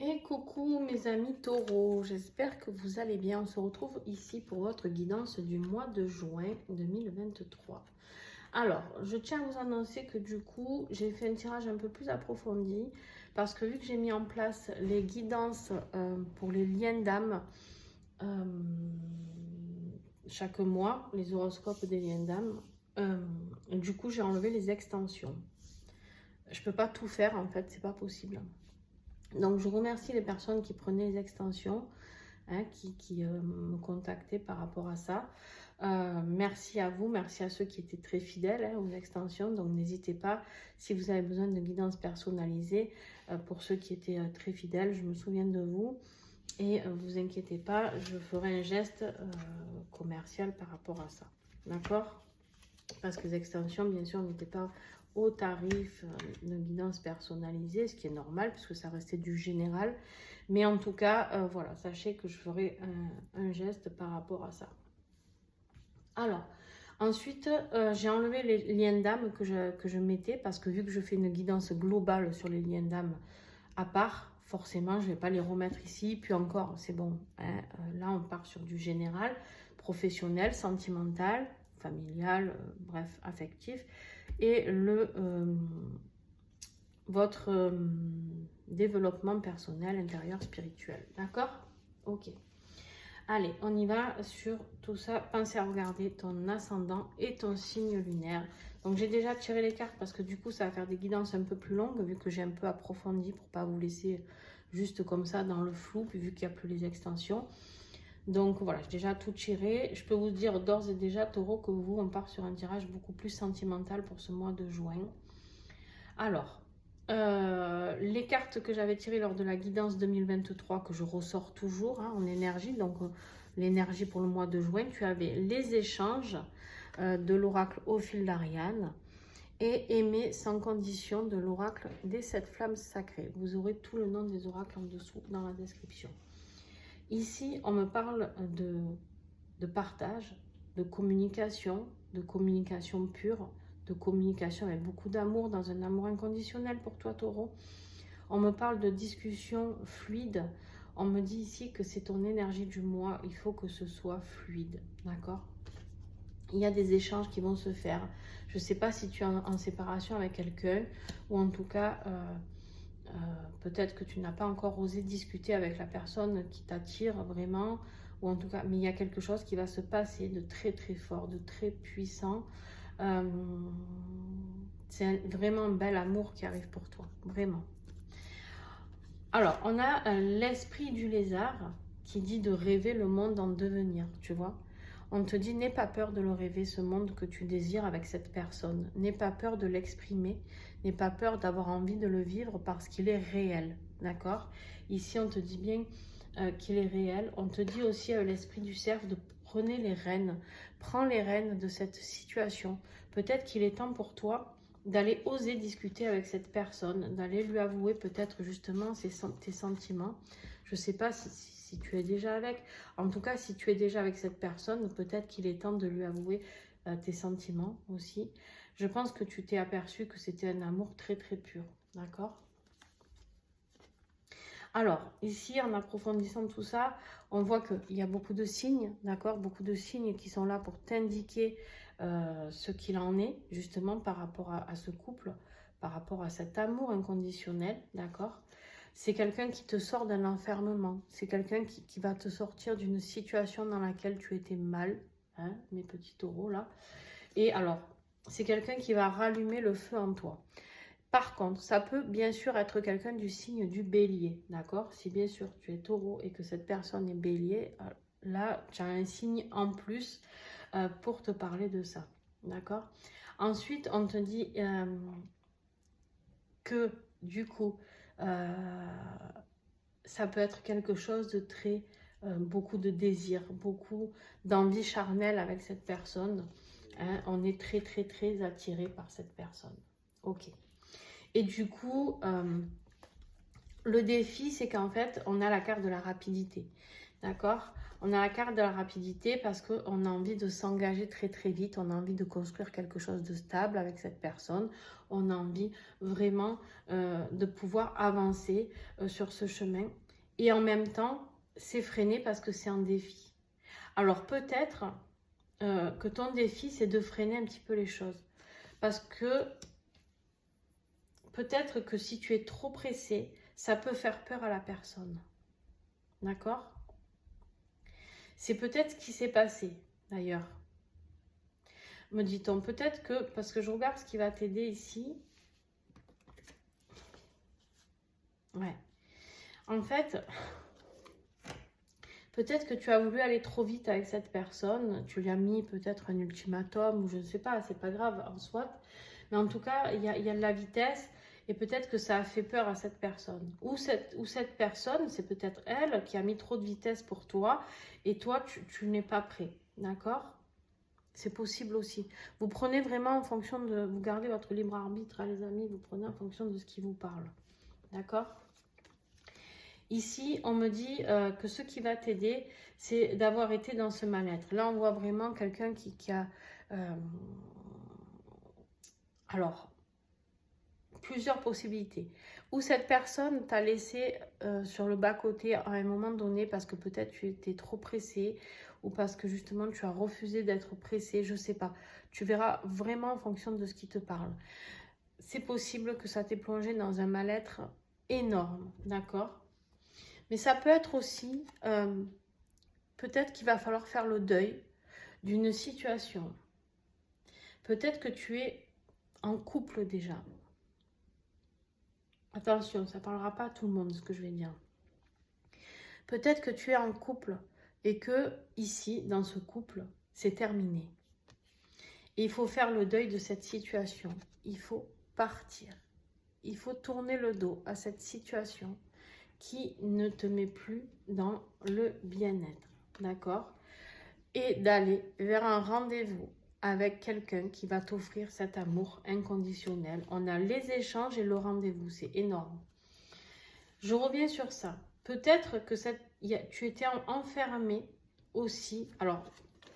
Et coucou mes amis taureaux, j'espère que vous allez bien. On se retrouve ici pour votre guidance du mois de juin 2023. Alors, je tiens à vous annoncer que du coup, j'ai fait un tirage un peu plus approfondi parce que vu que j'ai mis en place les guidances pour les liens d'âme chaque mois, les horoscopes des liens d'âme, du coup, j'ai enlevé les extensions. Je peux pas tout faire en fait, c'est pas possible. Donc, je remercie les personnes qui prenaient les extensions, hein, qui me contactaient par rapport à ça. Merci à vous, merci à ceux qui étaient très fidèles aux extensions. Donc, n'hésitez pas, si vous avez besoin de guidance personnalisée, pour ceux qui étaient très fidèles, je me souviens de vous. Et vous inquiétez pas, je ferai un geste commercial par rapport à ça. D'accord? Parce que les extensions, bien sûr, n'étaient pas au tarif de guidance personnalisée, ce qui est normal puisque ça restait du général. Mais en tout cas, voilà, sachez que je ferai un geste par rapport à ça. Alors, ensuite, j'ai enlevé les liens d'âme que je mettais parce que vu que je fais une guidance globale sur les liens d'âme à part, forcément, je ne vais pas les remettre ici. Puis encore, c'est bon, hein, là, on part sur du général, professionnel, sentimental, familial, bref, affectif. Et votre développement personnel, intérieur, spirituel. D'accord? Ok. Allez, on y va sur tout ça. Pensez à regarder ton ascendant et ton signe lunaire. Donc, j'ai déjà tiré les cartes parce que du coup, ça va faire des guidances un peu plus longues vu que j'ai un peu approfondi pour ne pas vous laisser juste comme ça dans le flou, puis vu qu'il n'y a plus les extensions. Donc, voilà, j'ai déjà tout tiré. Je peux vous dire d'ores et déjà, taureau, que vous, on part sur un tirage beaucoup plus sentimental pour ce mois de juin. Alors, les cartes que j'avais tirées lors de la guidance 2023, que je ressors toujours en énergie, donc l'énergie pour le mois de juin, tu avais les échanges de l'oracle au fil d'Ariane et aimer sans condition de l'oracle des 7 flammes sacrées. Vous aurez tout le nom des oracles en dessous dans la description. Ici, on me parle de partage, de communication pure, de communication avec beaucoup d'amour, dans un amour inconditionnel pour toi, taureau. On me parle de discussion fluide. On me dit ici que c'est ton énergie du mois. Il faut que ce soit fluide, d'accord? Il y a des échanges qui vont se faire. Je ne sais pas si tu es en séparation avec quelqu'un ou en tout cas, peut-être que tu n'as pas encore osé discuter avec la personne qui t'attire vraiment. Ou en tout cas, mais il y a quelque chose qui va se passer de très très fort, de très puissant. C'est vraiment un bel amour qui arrive pour toi, vraiment. Alors, on a l'esprit du lézard qui dit de rêver le monde en devenir, tu vois. On te dit, n'aie pas peur de le rêver, ce monde que tu désires avec cette personne. N'aie pas peur de l'exprimer, n'aie pas peur d'avoir envie de le vivre parce qu'il est réel, d'accord? Ici, on te dit bien qu'il est réel. On te dit aussi à l'esprit du cerf de prenez les rênes. Prends les rênes de cette situation. Peut-être qu'il est temps pour toi d'aller oser discuter avec cette personne, d'aller lui avouer peut-être justement tes sentiments. Je ne sais pas si tu es déjà avec. En tout cas, si tu es déjà avec cette personne, peut-être qu'il est temps de lui avouer tes sentiments aussi. Je pense que tu t'es aperçu que c'était un amour très très pur. D'accord ? Alors, ici, en approfondissant tout ça, on voit qu'il y a beaucoup de signes, d'accord? Beaucoup de signes qui sont là pour t'indiquer ce qu'il en est, justement, par rapport à ce couple, par rapport à cet amour inconditionnel, d'accord? C'est quelqu'un qui te sort d'un enfermement, c'est quelqu'un qui va te sortir d'une situation dans laquelle tu étais mal, hein, mes petits taureaux, là. Et alors, c'est quelqu'un qui va rallumer le feu en toi. Par contre, ça peut bien sûr être quelqu'un du signe du bélier, d'accord? Si bien sûr tu es taureau et que cette personne est bélier, là tu as un signe en plus pour te parler de ça, d'accord? Ensuite, on te dit que du coup, ça peut être quelque chose de très, beaucoup de désir, beaucoup d'envie charnelle avec cette personne. Hein, on est très très très attiré par cette personne. Ok. Et du coup, le défi, c'est qu'en fait, on a la carte de la rapidité. D'accord? On a la carte de la rapidité parce qu'on a envie de s'engager très très vite. On a envie de construire quelque chose de stable avec cette personne. On a envie vraiment de pouvoir avancer sur ce chemin. Et en même temps, c'est freiné parce que c'est un défi. Alors peut-être que ton défi, c'est de freiner un petit peu les choses. Parce que peut-être que si tu es trop pressé, ça peut faire peur à la personne. D'accord? C'est peut-être ce qui s'est passé, d'ailleurs. Me dit-on, peut-être que, parce que je regarde ce qui va t'aider ici. Ouais. En fait, peut-être que tu as voulu aller trop vite avec cette personne. Tu lui as mis peut-être un ultimatum, ou je ne sais pas, c'est pas grave en soi. Mais en tout cas, il y a de la vitesse. Et peut-être que ça a fait peur à cette personne. Ou cette personne, c'est peut-être elle qui a mis trop de vitesse pour toi. Et toi, tu n'es pas prêt. D'accord? C'est possible aussi. Vous prenez vraiment en fonction de... Vous gardez votre libre arbitre, hein, les amis. Vous prenez en fonction de ce qui vous parle. D'accord? Ici, on me dit que ce qui va t'aider, c'est d'avoir été dans ce mal-être. Là, on voit vraiment quelqu'un qui a... alors, plusieurs possibilités. Ou cette personne t'a laissé sur le bas-côté à un moment donné parce que peut-être tu étais trop pressé ou parce que justement tu as refusé d'être pressé, je ne sais pas. Tu verras vraiment en fonction de ce qui te parle. C'est possible que ça t'ait plongé dans un mal-être énorme, d'accord? Mais ça peut être aussi, peut-être qu'il va falloir faire le deuil d'une situation. Peut-être que tu es en couple déjà. Attention, ça ne parlera pas à tout le monde ce que je vais dire. Peut-être que tu es en couple et que ici, dans ce couple, c'est terminé. Et il faut faire le deuil de cette situation. Il faut partir. Il faut tourner le dos à cette situation qui ne te met plus dans le bien-être. D'accord? Et d'aller vers un rendez-vous avec quelqu'un qui va t'offrir cet amour inconditionnel. On a les échanges et le rendez-vous, c'est énorme. Je reviens sur ça. Peut-être que tu étais enfermé aussi. Alors,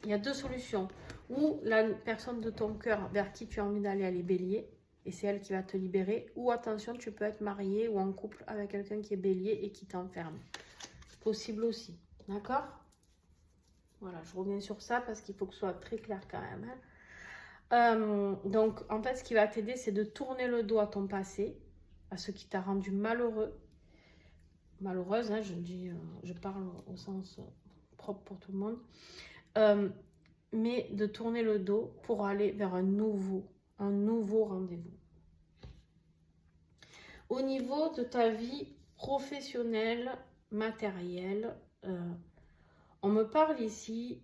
il y a deux solutions. Ou la personne de ton cœur vers qui tu as envie d'aller, elle est bélier, et c'est elle qui va te libérer. Ou attention, tu peux être marié ou en couple avec quelqu'un qui est bélier et qui t'enferme. Possible aussi. D'accord? Voilà, je reviens sur ça parce qu'il faut que ce soit très clair quand même. Donc, en fait, ce qui va t'aider, c'est de tourner le dos à ton passé, à ce qui t'a rendu malheureux. Malheureuse, hein, je parle au sens propre pour tout le monde. Mais de tourner le dos pour aller vers un nouveau rendez-vous. Au niveau de ta vie professionnelle, matérielle, on me parle ici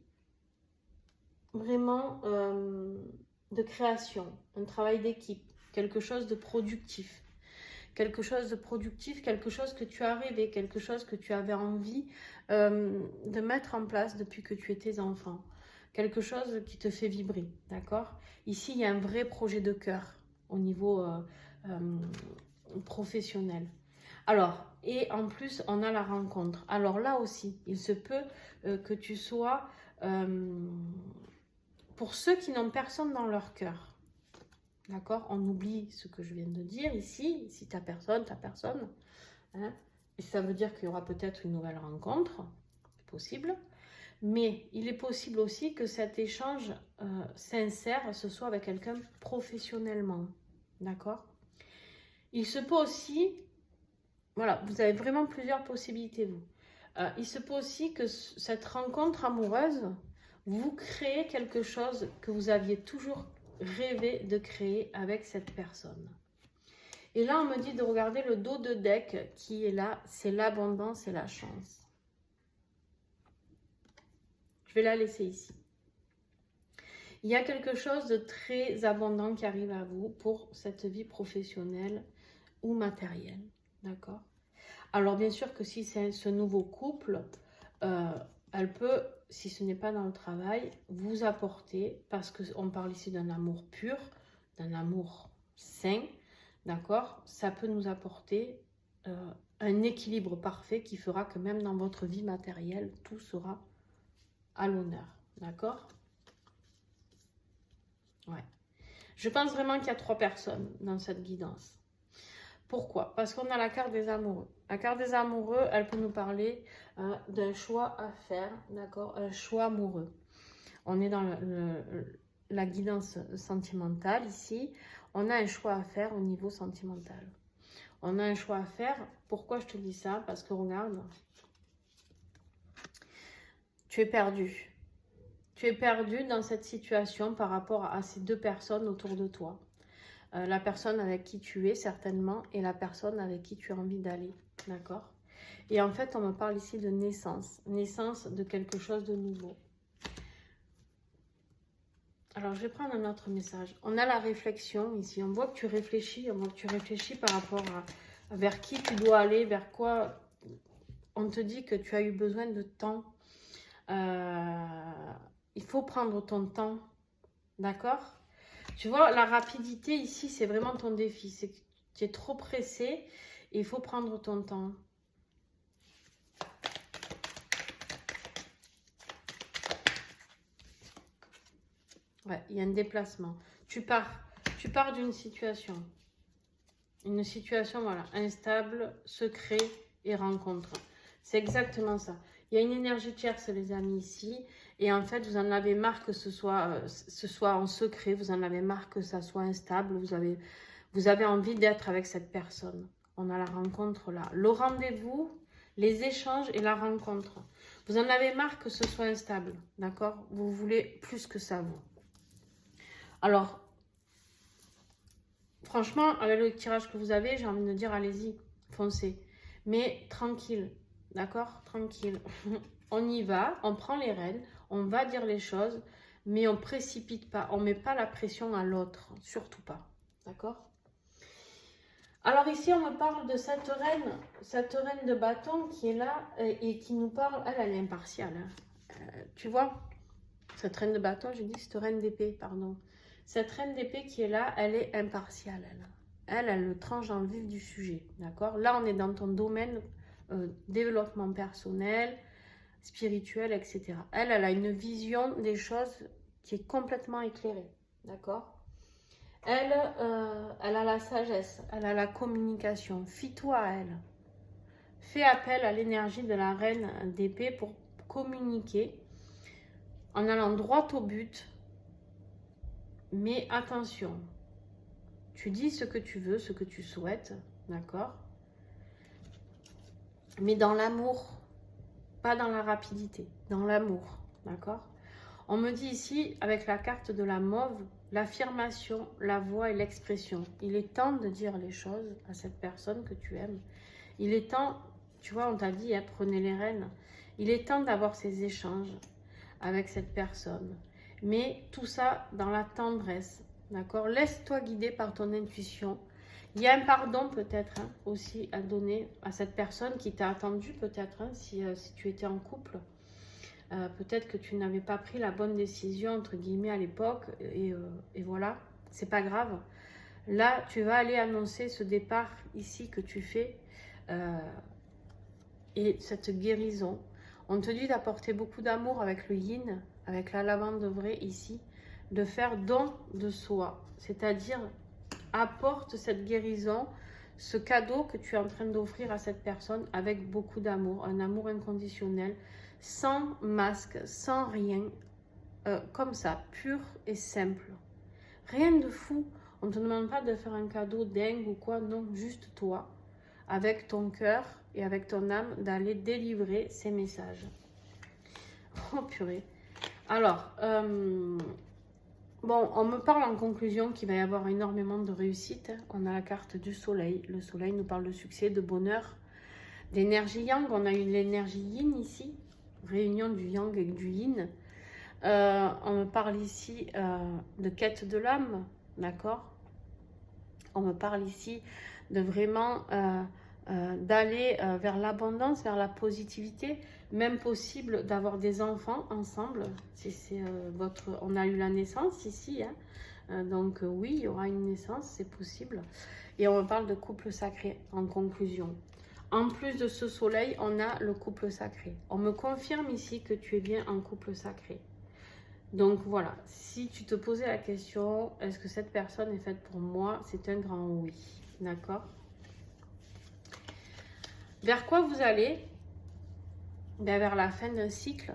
vraiment de création, un travail d'équipe, quelque chose de productif. Quelque chose de productif, quelque chose que tu as rêvé, quelque chose que tu avais envie de mettre en place depuis que tu étais enfant. Quelque chose qui te fait vibrer, d'accord? Ici, il y a un vrai projet de cœur au niveau professionnel. Alors, et en plus, on a la rencontre. Alors là aussi, il se peut que tu sois... pour ceux qui n'ont personne dans leur cœur, d'accord? On oublie ce que je viens de dire ici. Si tu n'as personne, tu n'as personne. Hein? Et ça veut dire qu'il y aura peut-être une nouvelle rencontre. C'est possible. Mais il est possible aussi que cet échange sincère, ce soit avec quelqu'un professionnellement. D'accord? Il se peut aussi... Voilà, vous avez vraiment plusieurs possibilités, vous. Il se peut aussi que cette rencontre amoureuse, vous créez quelque chose que vous aviez toujours rêvé de créer avec cette personne. Et là, on me dit de regarder le dos de deck qui est là, c'est l'abondance et la chance. Je vais la laisser ici. Il y a quelque chose de très abondant qui arrive à vous pour cette vie professionnelle ou matérielle. D'accord? Alors, bien sûr que si c'est ce nouveau couple, elle peut, si ce n'est pas dans le travail, vous apporter, parce qu'on parle ici d'un amour pur, d'un amour sain, d'accord? Ça peut nous apporter un équilibre parfait qui fera que même dans votre vie matérielle, tout sera à l'honneur. D'accord? Ouais. Je pense vraiment qu'il y a 3 personnes dans cette guidance. Pourquoi? Parce qu'on a la carte des amoureux. La carte des amoureux, elle peut nous parler d'un choix à faire, d'accord? Un choix amoureux. On est dans la guidance sentimentale ici. On a un choix à faire au niveau sentimental. On a un choix à faire. Pourquoi je te dis ça? Parce que regarde, tu es perdu. Tu es perdu dans cette situation par rapport à ces 2 personnes autour de toi. La personne avec qui tu es certainement et la personne avec qui tu as envie d'aller. D'accord? Et en fait, on me parle ici de naissance. Naissance de quelque chose de nouveau. Alors, je vais prendre un autre message. On a la réflexion ici. On voit que tu réfléchis. On voit que tu réfléchis par rapport à vers qui tu dois aller, vers quoi. On te dit que tu as eu besoin de temps. Il faut prendre ton temps. D'accord? Tu vois, la rapidité ici, c'est vraiment ton défi. C'est que tu es trop pressé et il faut prendre ton temps. Ouais, il y a un déplacement. Tu pars d'une situation. Une situation, voilà, instable, secret et rencontre. C'est exactement ça. Il y a une énergie tierce, les amis, ici. Et en fait, vous en avez marre que ce soit en secret. Vous en avez marre que ça soit instable. Vous avez envie d'être avec cette personne. On a la rencontre là. Le rendez-vous, les échanges et la rencontre. Vous en avez marre que ce soit instable. D'accord? Vous voulez plus que ça, vous. Alors, franchement, avec le tirage que vous avez, j'ai envie de dire, allez-y, foncez. Mais tranquille, d'accord? Tranquille. On y va, on prend les rênes, on va dire les choses, mais on ne précipite pas, on ne met pas la pression à l'autre, surtout pas, d'accord? Alors ici, on me parle de cette reine de bâton qui est là et qui nous parle, elle est impartiale. Hein. Tu vois, cette reine de bâton, j'ai dit cette reine d'épée, pardon. Cette reine d'épée qui est là, elle est impartiale. Elle le tranche dans le vif du sujet. D'accord? Là, on est dans ton domaine développement personnel, spirituel, etc. Elle a une vision des choses qui est complètement éclairée. D'accord? Elle a la sagesse, elle a la communication. Fie-toi à elle. Fais appel à l'énergie de la reine d'épée pour communiquer en allant droit au but. Mais attention, tu dis ce que tu veux, ce que tu souhaites, d'accord? Mais dans l'amour, pas dans la rapidité, dans l'amour, d'accord? On me dit ici, avec la carte de la mauve, l'affirmation, la voix et l'expression. Il est temps de dire les choses à cette personne que tu aimes. Il est temps, tu vois, on t'a dit, hein, prenez les rênes. Il est temps d'avoir ces échanges avec cette personne. Mais tout ça dans la tendresse, d'accord? Laisse-toi guider par ton intuition. Il y a un pardon peut-être hein, aussi à donner à cette personne qui t'a attendu peut-être, hein, si tu étais en couple. Peut-être que tu n'avais pas pris la bonne décision, entre guillemets, à l'époque. Et voilà, c'est pas grave. Là, tu vas aller annoncer ce départ ici que tu fais. Et cette guérison. On te dit d'apporter beaucoup d'amour avec le yin, avec la lavande vraie ici, de faire don de soi, c'est-à-dire apporte cette guérison, ce cadeau que tu es en train d'offrir à cette personne avec beaucoup d'amour, un amour inconditionnel, sans masque, sans rien, comme ça, pur et simple. Rien de fou, on ne te demande pas de faire un cadeau dingue ou quoi, non, juste toi, avec ton cœur et avec ton âme, d'aller délivrer ces messages. Oh purée. Alors, bon, on me parle en conclusion qu'il va y avoir énormément de réussite. On a la carte du soleil. Le soleil nous parle de succès, de bonheur, d'énergie yang. On a eu l'énergie yin ici, réunion du yang et du yin. On me parle ici de quête de l'âme, d'accord? On me parle ici de vraiment d'aller vers l'abondance, vers la positivité, même possible d'avoir des enfants ensemble. Si c'est on a eu la naissance ici, hein. Donc oui, il y aura une naissance, c'est possible. Et on me parle de couple sacré en conclusion. En plus de ce soleil, on a le couple sacré. On me confirme ici que tu es bien en couple sacré. Donc voilà, si tu te posais la question, est-ce que cette personne est faite pour moi? C'est un grand oui, d'accord? Vers quoi vous allez? Ben vers la fin d'un cycle,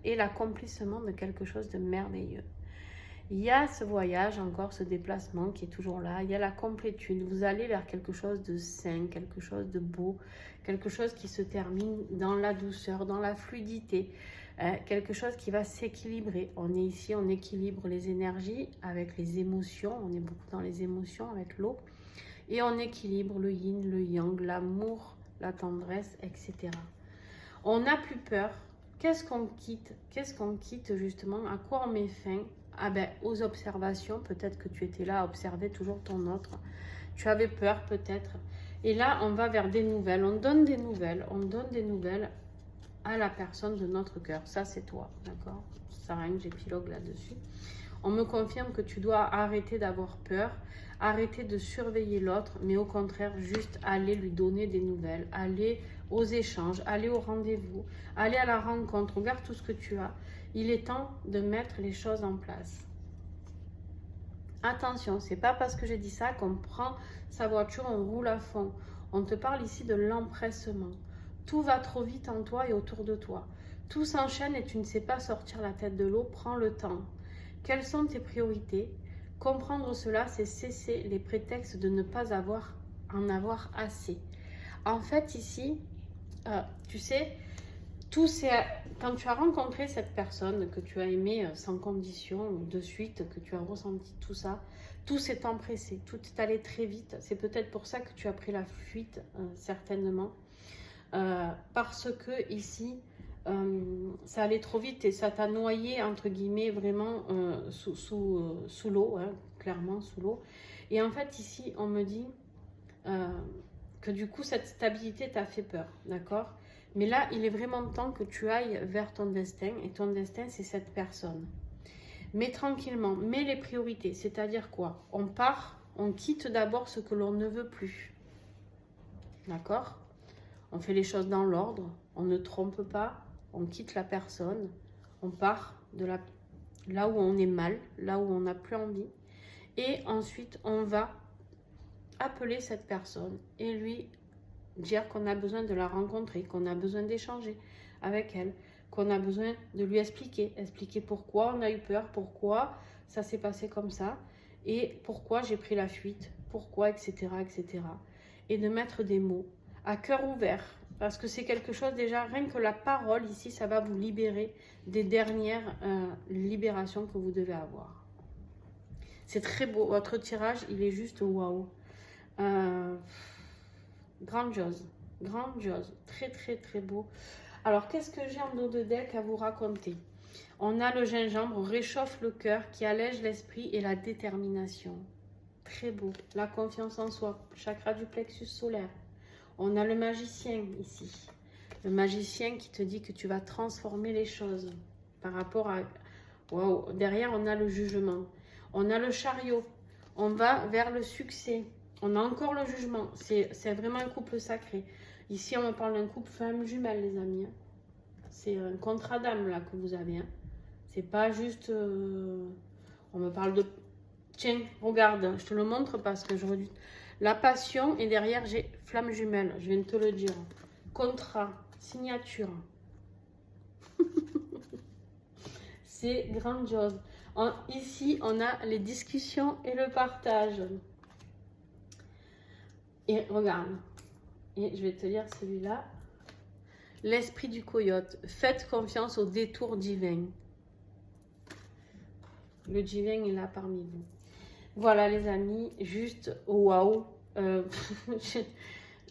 et l'accomplissement de quelque chose de merveilleux. Il y a ce voyage encore, ce déplacement qui est toujours là, il y a la complétude, vous allez vers quelque chose de sain, quelque chose de beau, quelque chose qui se termine dans la douceur, dans la fluidité, quelque chose qui va s'équilibrer. On est ici, on équilibre les énergies avec les émotions, on est beaucoup dans les émotions avec l'eau, et on équilibre le yin, le yang, l'amour, la tendresse, etc. On n'a plus peur. Qu'est-ce qu'on quitte? Qu'est-ce qu'on quitte justement? À quoi on met fin? Ah ben, aux observations. Peut-être que tu étais là à observer toujours ton autre. Tu avais peur peut-être. Et là, on va vers des nouvelles. On donne des nouvelles. On donne des nouvelles à la personne de notre cœur. Ça, c'est toi. D'accord? Ça sert à rien que j'épilogue là-dessus. On me confirme que tu dois arrêter d'avoir peur, arrêter de surveiller l'autre, mais au contraire, juste aller lui donner des nouvelles, aller aux échanges, aller au rendez-vous, aller à la rencontre. Regarde tout ce que tu as. Il est temps de mettre les choses en place. Attention, c'est pas parce que j'ai dit ça qu'on prend sa voiture, on roule à fond. On te parle ici de l'empressement. Tout va trop vite en toi et autour de toi. Tout s'enchaîne et tu ne sais pas sortir la tête de l'eau. Prends le temps. Quelles sont tes priorités? Comprendre cela, c'est cesser les prétextes de ne pas en avoir assez. En fait, ici, tu sais, quand tu as rencontré cette personne que tu as aimée sans condition, de suite, que tu as ressenti tout ça, tout s'est empressé, tout est allé très vite. C'est peut-être pour ça que tu as pris la fuite, certainement. Parce que ici, ça allait trop vite et ça t'a noyé, entre guillemets, vraiment sous l'eau, hein, clairement sous l'eau. Et en fait, ici, on me dit que du coup, cette stabilité t'a fait peur, d'accord? Mais là, il est vraiment temps que tu ailles vers ton destin, et ton destin, c'est cette personne. Mais tranquillement, mets les priorités, c'est-à-dire quoi? On part, on quitte d'abord ce que l'on ne veut plus, d'accord? On fait les choses dans l'ordre, on ne trompe pas, on quitte la personne, on part de là où on est mal, là où on n'a plus envie. Et ensuite, on va appeler cette personne et lui dire qu'on a besoin de la rencontrer, qu'on a besoin d'échanger avec elle, qu'on a besoin de lui expliquer pourquoi on a eu peur, pourquoi ça s'est passé comme ça, et pourquoi j'ai pris la fuite, pourquoi, etc., etc. Et de mettre des mots à cœur ouvert, parce que c'est quelque chose déjà, rien que la parole ici, ça va vous libérer des dernières libérations que vous devez avoir. C'est très beau, votre tirage, il est juste waouh. Grandiose, très très très beau. Alors, qu'est-ce que j'ai en dos de deck à vous raconter? On a le gingembre, réchauffe le cœur, qui allège l'esprit et la détermination. Très beau. La confiance en soi, chakra du plexus solaire. On a le magicien ici. Le magicien qui te dit que tu vas transformer les choses par rapport à... Waouh. Derrière, on a le jugement. On a le chariot. On va vers le succès. On a encore le jugement. C'est vraiment un couple sacré. Ici, on me parle d'un couple femme jumelle, les amis. C'est un contrat d'âme, là, que vous avez. C'est pas juste... on me parle de... Tiens, regarde, je te le montre parce que je redis. La passion, et derrière, j'ai flamme jumelle. Je viens de te le dire. Contrat, signature. C'est grandiose. Ici, on a les discussions et le partage. Et regarde, et je vais te lire celui-là. L'esprit du coyote. Faites confiance au détour divin. Le divin est là parmi vous. Voilà les amis, juste waouh.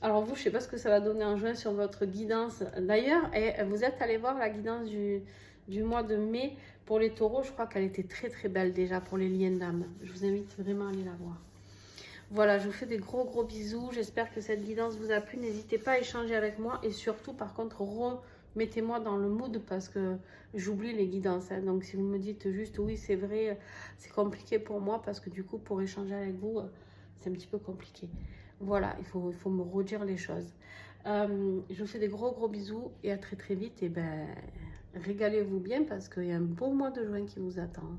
Alors vous, je ne sais pas ce que ça va donner en juin sur votre guidance. D'ailleurs, vous êtes allé voir la guidance du mois de mai pour les taureaux. Je crois qu'elle était très très belle déjà pour les liens d'âme. Je vous invite vraiment à aller la voir. Voilà, je vous fais des gros bisous. J'espère que cette guidance vous a plu. N'hésitez pas à échanger avec moi. Et surtout, par contre, remettez-moi dans le mood parce que j'oublie les guidances. Hein. Donc, si vous me dites juste oui, c'est vrai, c'est compliqué pour moi parce que du coup, pour échanger avec vous, c'est un petit peu compliqué. Voilà, il faut me redire les choses. Je vous fais des gros bisous et à très vite. Et ben, régalez-vous bien parce qu'il y a un beau mois de juin qui vous attend.